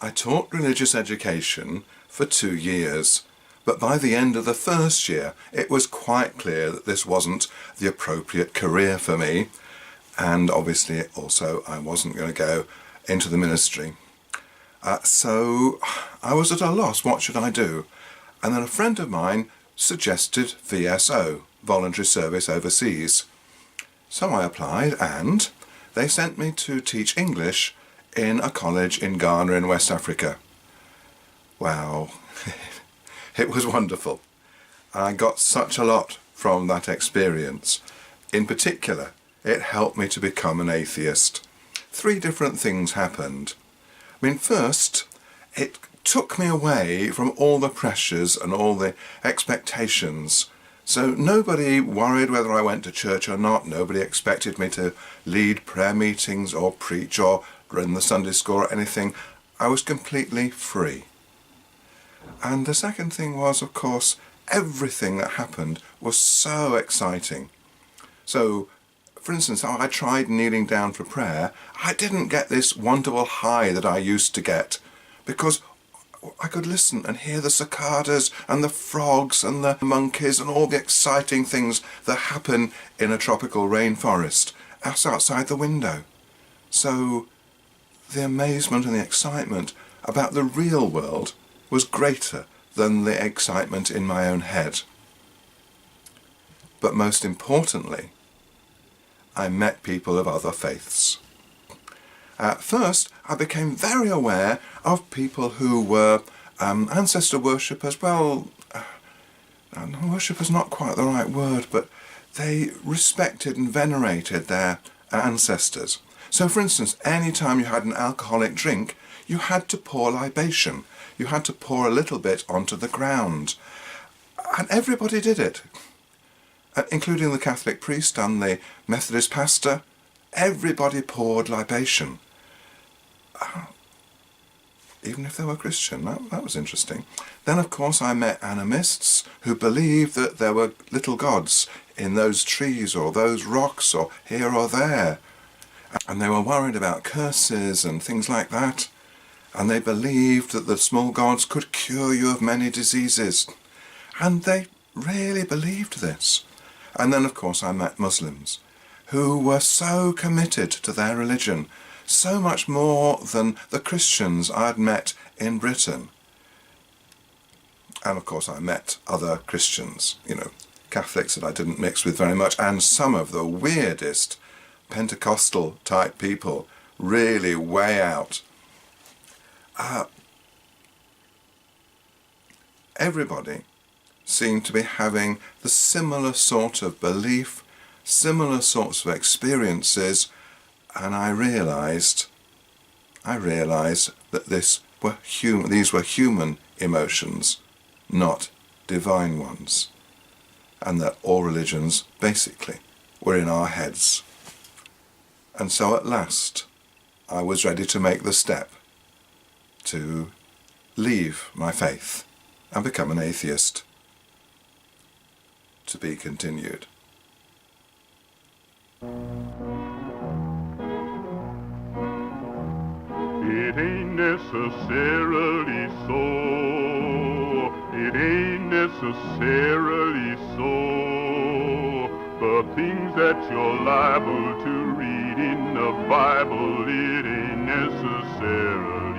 I taught religious education for 2 years, but by the end of the first year it was quite clear that this wasn't the appropriate career for me, and obviously also I wasn't going to go into the ministry. So I was at a loss. What should I do? And then a friend of mine suggested VSO, Voluntary Service Overseas. So I applied, and they sent me to teach English in a college in Ghana in West Africa. Wow, it was wonderful. I got such a lot from that experience. In particular, it helped me to become an atheist. 3 different things happened. First, it took me away from all the pressures and all the expectations. So nobody worried whether I went to church or not. Nobody expected me to lead prayer meetings or preach or run the Sunday school or anything. I was completely free. And the second thing was, of course, everything that happened was so exciting. So, for instance, I tried kneeling down for prayer. I didn't get this wonderful high that I used to get, because I could listen and hear the cicadas and the frogs and the monkeys and all the exciting things that happen in a tropical rainforest outside the window. So the amazement and the excitement about the real world was greater than the excitement in my own head. But most importantly, I met people of other faiths. At first, I became very aware of people who were ancestor worshippers. Well, worshippers not quite the right word, but they respected and venerated their ancestors. So, for instance, any time you had an alcoholic drink, you had to pour libation. You had to pour a little bit onto the ground. And everybody did it, including the Catholic priest and the Methodist pastor. Everybody poured libation. Even if they were Christian. That was interesting. Then, of course, I met animists who believed that there were little gods in those trees or those rocks or here or there. And they were worried about curses and things like that. And they believed that the small gods could cure you of many diseases. And they really believed this. And then, of course, I met Muslims who were so committed to their religion, so much more than the Christians I'd met in Britain. And of course I met other Christians, Catholics that I didn't mix with very much, and some of the weirdest Pentecostal type people, really way out. Everybody seemed to be having the similar sort of belief, similar sorts of experiences, and I realised that these were human emotions, not divine ones, and that all religions basically were in our heads. And so at last I was ready to make the step to leave my faith and become an atheist. To be continued. It ain't necessarily so. It ain't necessarily so. The things that you're liable to read in the Bible, it ain't necessarily